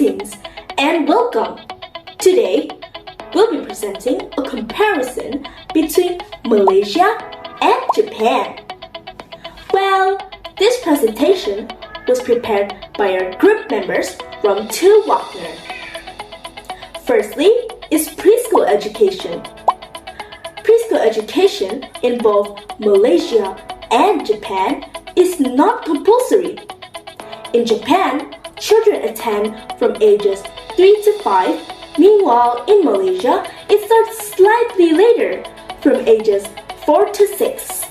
Greetings and welcome! Today, we'll be presenting a comparison between Malaysia and Japan. Well, this presentation was prepared by our group members from 2 Wagner. Firstly is preschool education. Preschool education in both Malaysia and Japan is not compulsory. In Japan, children attend from ages 3 to 5. Meanwhile, in Malaysia, it starts slightly later, from ages 4 to 6.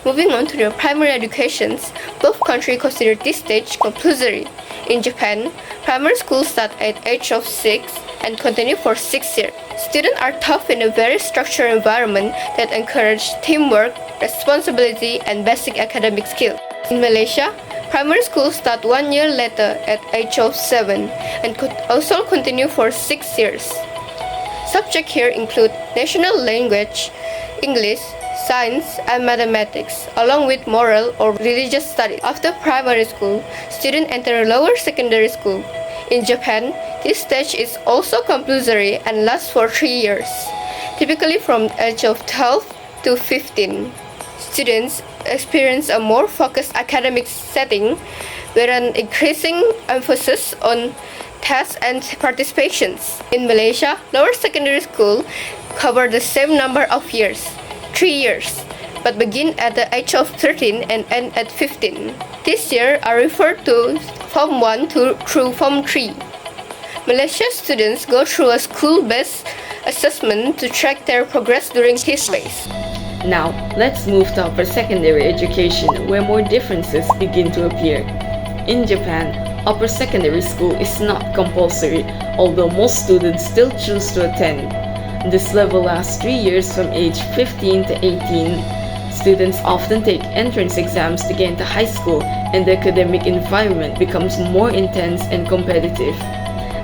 Moving on to their primary educations, both countries consider this stage compulsory. In Japan, primary schools start at age of 6 and continue for 6 years. Students are taught in a very structured environment that encourages teamwork, responsibility, and basic academic skills. In Malaysia, primary schools start 1 year later at age of 7 and could also continue for 6 years. Subjects here include national language, English, science, and mathematics, along with moral or religious studies. After primary school, students enter lower secondary school. In Japan, this stage is also compulsory and lasts for 3 years, typically from the age of 12 to 15. Students experience a more focused academic setting with an increasing emphasis on tests and participations. In Malaysia, lower secondary school cover the same number of years, 3 years, but begin at the age of 13 and end at 15. This year are referred to Form 1 through Form 3. Malaysia students go through a school-based assessment to track their progress during this phase. Now, let's move to upper secondary education, where more differences begin to appear. In Japan, upper secondary school is not compulsory, although most students still choose to attend. This level lasts 3 years from age 15 to 18. Students often take entrance exams to get into high school, and the academic environment becomes more intense and competitive.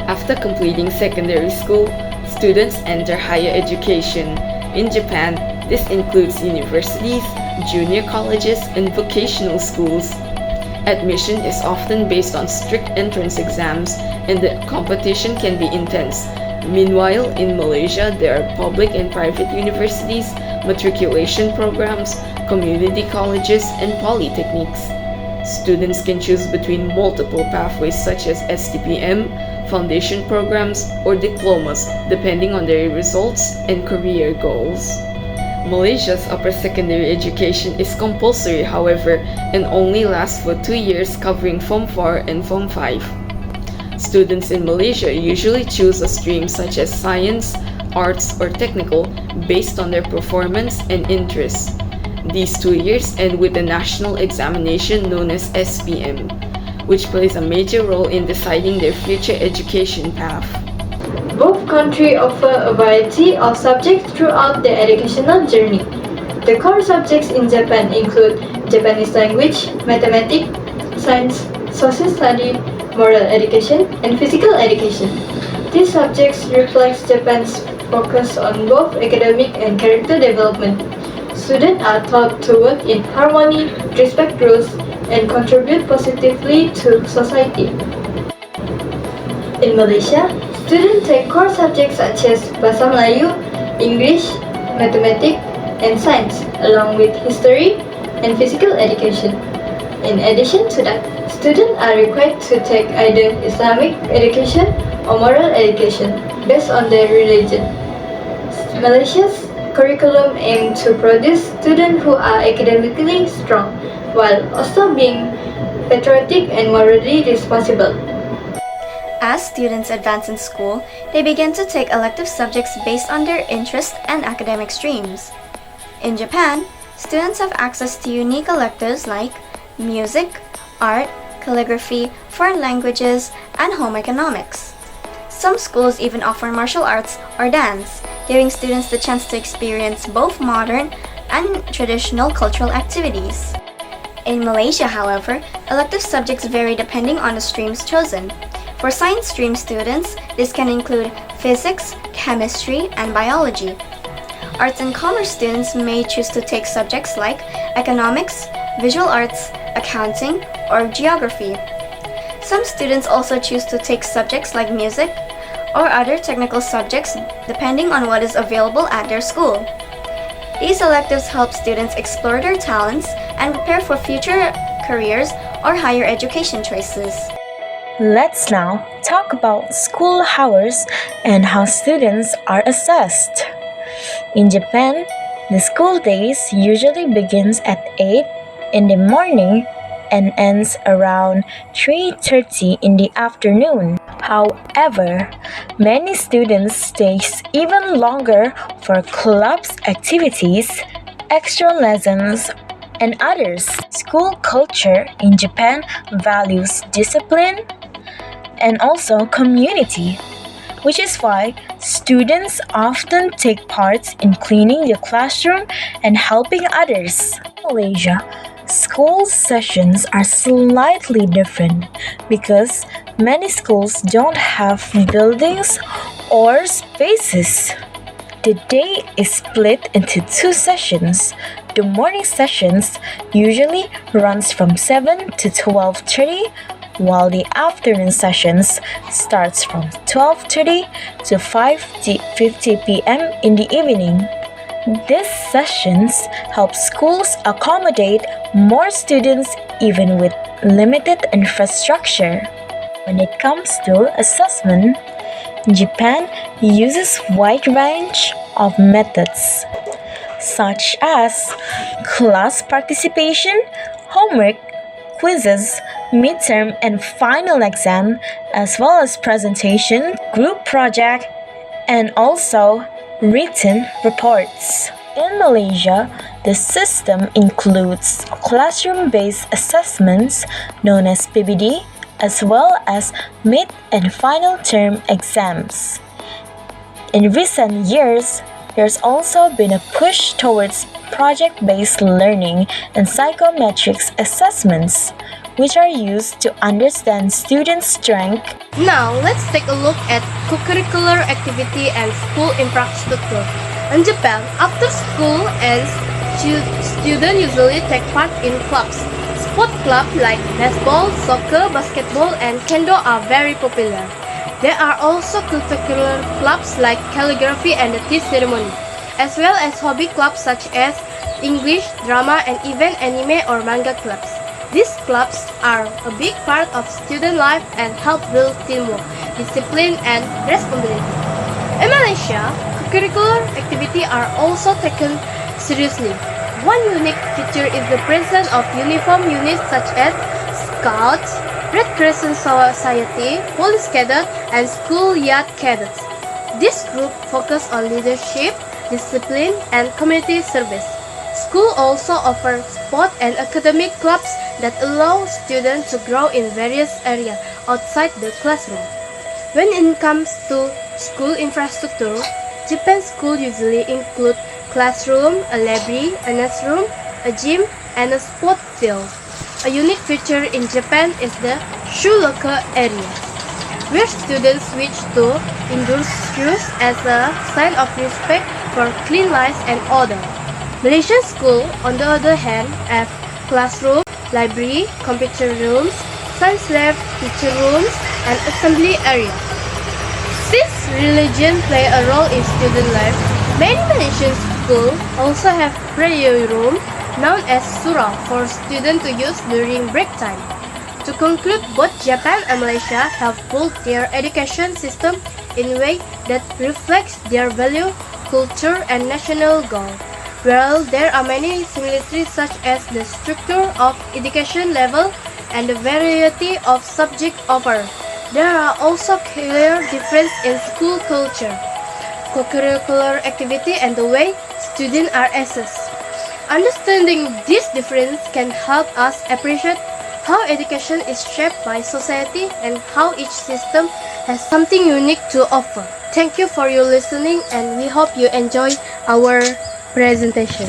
After completing secondary school, students enter higher education. In Japan, this includes universities, junior colleges, and vocational schools. Admission is often based on strict entrance exams, and the competition can be intense. Meanwhile, in Malaysia, there are public and private universities, matriculation programs, community colleges, and polytechnics. Students can choose between multiple pathways such as STPM, foundation programs, or diplomas, depending on their results and career goals. Malaysia's upper secondary education is compulsory, however, and only lasts for 2 years, covering Form 4 and Form 5. Students in Malaysia usually choose a stream such as science, arts, or technical based on their performance and interests. These 2 years end with a national examination known as SPM, which plays a major role in deciding their future education path. Both countries offer a variety of subjects throughout their educational journey. The core subjects in Japan include Japanese language, mathematics, science, social study, moral education, and physical education. These subjects reflect Japan's focus on both academic and character development. Students are taught to work in harmony, respect rules, and contribute positively to society. In Malaysia, students take core subjects such as Bahasa Melayu, English, mathematics, and science, along with history and physical education. In addition to that, students are required to take either Islamic education or moral education based on their religion. Malaysia's curriculum aims to produce students who are academically strong, while also being patriotic and morally responsible. As students advance in school, they begin to take elective subjects based on their interest and academic streams. In Japan, students have access to unique electives like music, art, calligraphy, foreign languages, and home economics. Some schools even offer martial arts or dance, giving students the chance to experience both modern and traditional cultural activities. In Malaysia, however, elective subjects vary depending on the streams chosen. For science stream students, this can include physics, chemistry, and biology. Arts and commerce students may choose to take subjects like economics, visual arts, accounting, or geography. Some students also choose to take subjects like music or other technical subjects depending on what is available at their school. These electives help students explore their talents and prepare for future careers or higher education choices. Let's now talk about school hours and how students are assessed. In Japan, the school days usually begins at 8 in the morning and ends around 3:30 in the afternoon. However, many students stay even longer for clubs activities, extra lessons, and others. School culture in Japan values discipline and also community, which is why students often take part in cleaning the classroom and helping others. In Malaysia, school sessions are slightly different because many schools don't have buildings or spaces. The day is split into two sessions. The morning sessions usually runs from 7 to 12:30, while the afternoon sessions starts from 12:30 to 5:50 p.m. in the evening. These sessions help schools accommodate more students even with limited infrastructure. When it comes to assessment, Japan uses wide range of methods such as class participation, homework, quizzes, midterm and final exam, as well as presentation, group project, and also written reports. In Malaysia, the system includes classroom-based assessments known as PBD, as well as mid and final term exams. In recent years, there's also been a push towards project-based learning and psychometrics assessments, which are used to understand students' strength. Now, let's take a look at co-curricular activity and school infrastructure. In Japan, after school ends, students usually take part in clubs. Sport clubs like baseball, soccer, basketball, and kendo are very popular. There are also curricular clubs like calligraphy and the tea ceremony, as well as hobby clubs such as English, drama, and even anime or manga clubs. These clubs are a big part of student life and help build teamwork, discipline, and responsibility. In Malaysia, curricular activities are also taken seriously. One unique feature is the presence of uniform units such as Scouts, Red Crescent Society, Police Cadet, and School Yard Cadets. This group focus on leadership, discipline, and community service. School also offers sport and academic clubs that allow students to grow in various areas outside the classroom. When it comes to school infrastructure, Japan's schools usually include classroom, a library, a nursery, a gym, and a sport field. A unique feature in Japan is the shoe locker area, where students switch to indoor shoes as a sign of respect for cleanliness and order. Malaysian schools, on the other hand, have classroom, library, computer rooms, science lab, teacher rooms, and assembly area. Since religion plays a role in student life, many Malaysian schools also have prayer room known as surau for students to use during break time. To conclude, both Japan and Malaysia have built their education system in a way that reflects their value, culture, and national goal. While there are many similarities such as the structure of education level and the variety of subjects offered, there are also clear differences in school culture, co-curricular activity, and the way students are assessed. Understanding this difference can help us appreciate how education is shaped by society and how each system has something unique to offer. Thank you for your listening, and we hope you enjoy our presentation.